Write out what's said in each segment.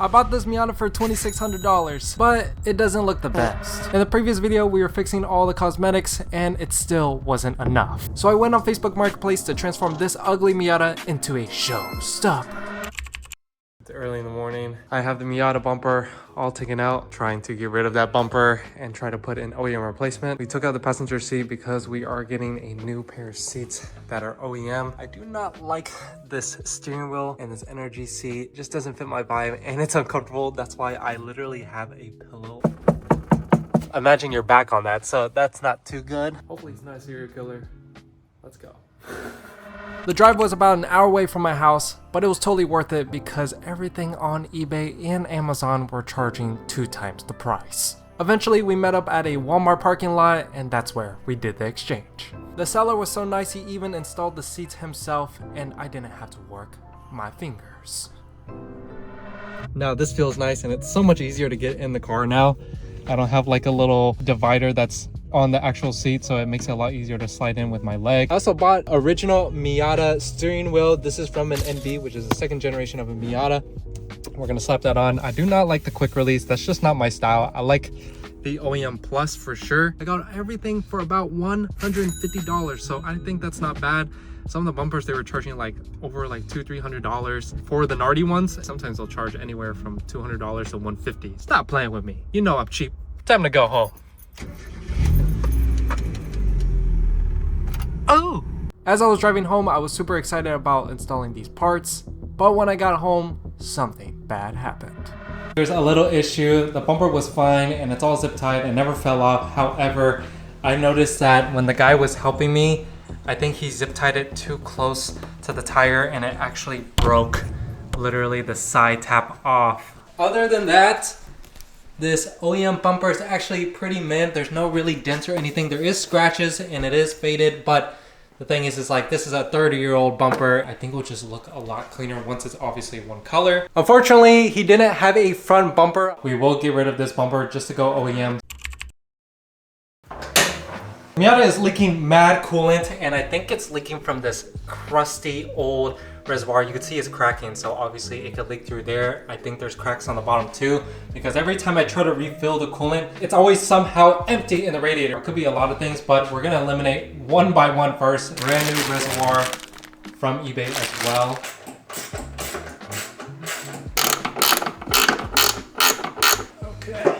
I bought this Miata for $2,600, but it doesn't look the best. In the previous video, we were fixing all the cosmetics and it still wasn't enough. So I went on Facebook Marketplace to transform this ugly Miata into a showstopper. It's early in the morning. I have the Miata bumper all taken out, trying to get rid of that bumper and try to put in OEM replacement. We took out the passenger seat because we are getting a new pair of seats that are OEM. I do not like this steering wheel and this energy seat. It just doesn't fit my vibe and it's uncomfortable. That's why I literally have a pillow. Imagine your back on that, so that's not too good. Hopefully it's not a serial killer. Let's go. The drive was about an hour away from my house, but it was totally worth it because everything on eBay and Amazon were charging 2 times the price. Eventually, we met up at a Walmart parking lot, and that's where we did the exchange. The seller was so nice, he even installed the seats himself, and I didn't have to work my fingers. Now this feels nice, and it's so much easier to get in the car now. I don't have like a little divider that's on the actual seat, so it makes it a lot easier to slide in with my leg. I also bought original Miata steering wheel. This is from an NB, which is the 2nd generation of a Miata. We're gonna slap that on. I do not like the quick release. That's just not my style. I like the OEM Plus for sure. I got everything for about $150, so I think that's not bad. Some of the bumpers, they were charging like over like $200-300 for the Nardi ones. Sometimes they'll charge anywhere from $200 to $150. Stop playing with me. You know I'm cheap. Time to go home. Oh! As I was driving home, I was super excited about installing these parts, but when I got home, something bad happened. There's a little issue. The bumper was fine and it's all zip tied and never fell off. However, I noticed that when the guy was helping me, I think he zip tied it too close to the tire and it actually broke literally the side tap off. Other than that, this OEM bumper is actually pretty mint. There's no really dents or anything. There is scratches and it is faded, but the thing is like this is a 30-year-old bumper. I think it will just look a lot cleaner once it's obviously one color. Unfortunately, he didn't have a front bumper. We will get rid of this bumper just to go OEM. Miata is leaking mad coolant, and I think it's leaking from this crusty old reservoir. You can see it's cracking, so obviously it could leak through there. I think there's cracks on the bottom too, because every time I try to refill the coolant, it's always somehow empty in the radiator. It could be a lot of things, but we're gonna eliminate one by one first. Brand new reservoir from eBay as well. Okay.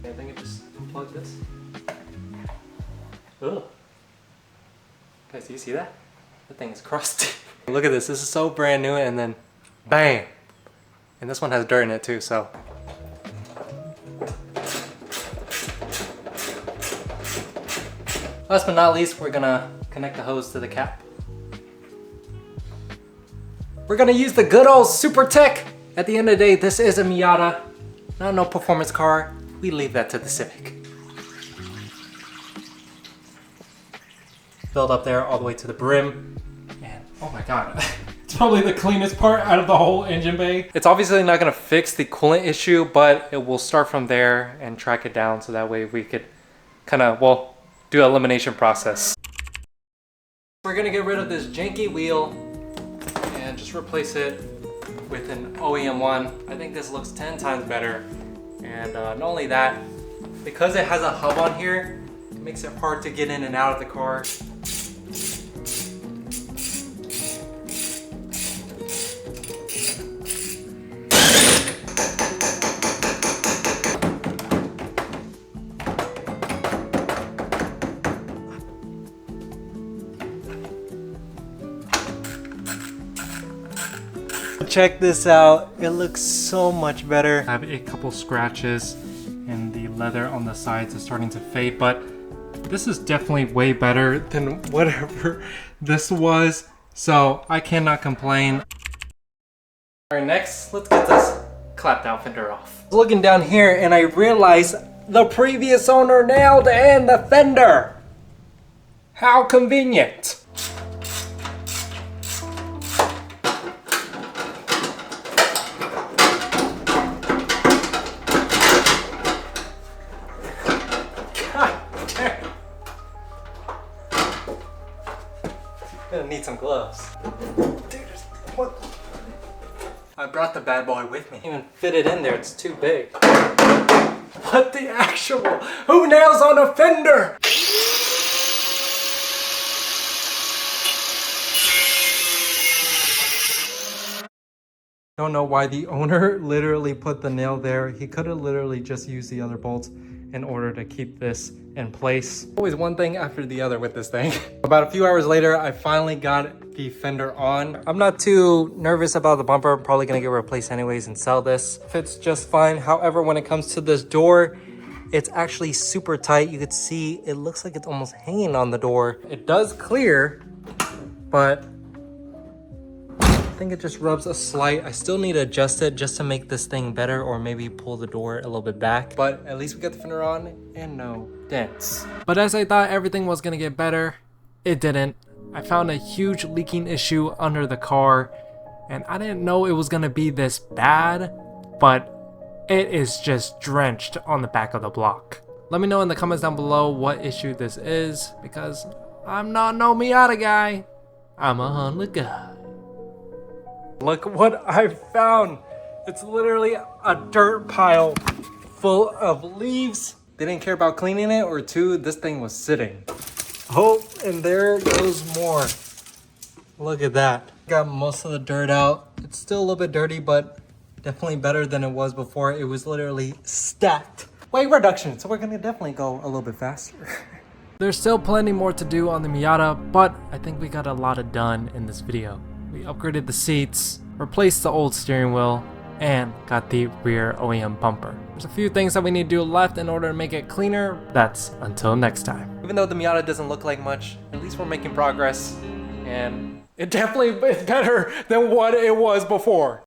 I think I just unplugged this. Ugh. Guys, do you see that? The thing is crusty. Look at this. This is so brand new, and then bang. And this one has dirt in it too, so. Last but not least, we're gonna connect the hose to the cap. We're gonna use the good old Super Tech. At the end of the day, this is a Miata, not no performance car. We leave that to the Civic. Filled up there all the way to the brim. And oh my god, it's probably the cleanest part out of the whole engine bay. It's obviously not gonna fix the coolant issue, but it will start from there and track it down so that way we could kind of, well, do an elimination process. We're gonna get rid of this janky wheel and just replace it with an OEM one. I think this looks 10 times better. And not only that, because it has a hub on here, it makes it hard to get in and out of the car. Check this out. It looks so much better. I have a couple scratches and the leather on the sides is starting to fade, but this is definitely way better than whatever this was, so I cannot complain. All right, next, let's get this clapped out fender off. Looking down here and I realized the previous owner nailed in the fender. How convenient. Gonna need some gloves. Dude, what? I brought the bad boy with me. Can't even fit it in there, it's too big. What the actual? Who nails on a fender? Don't know why the owner literally put the nail there. He could have literally just used the other bolts in order to keep this in place. Always one thing after the other with this thing. About a few hours later, I finally got the fender on. I'm not too nervous about the bumper. I'm probably gonna get it replaced anyways and sell this. Fits just fine. However, when it comes to this door, it's actually super tight. You could see it looks like it's almost hanging on the door. It does clear, but I think it just rubs a slight. I still need to adjust it just to make this thing better, or maybe pull the door a little bit back. But at least we got the fender on and no dents. But as I thought everything was gonna get better, it didn't. I found a huge leaking issue under the car, and I didn't know it was gonna be this bad, but it is just drenched on the back of the block. Let me know in the comments down below what issue this is, because I'm not no Miata guy. I'm a Honda guy. Look what I found. It's literally a dirt pile full of leaves. They didn't care about cleaning it, or two, this thing was sitting. Oh, and there goes more. Look at that. Got most of the dirt out. It's still a little bit dirty, but definitely better than it was before. It was literally stacked. Weight reduction, so we're gonna definitely go a little bit faster. There's still plenty more to do on the Miata, but I think we got a lot of done in this video. We upgraded the seats, replaced the old steering wheel, and got the rear OEM bumper. There's a few things that we need to do left in order to make it cleaner. That's until next time. Even though the Miata doesn't look like much, at least we're making progress, and it definitely is better than what it was before.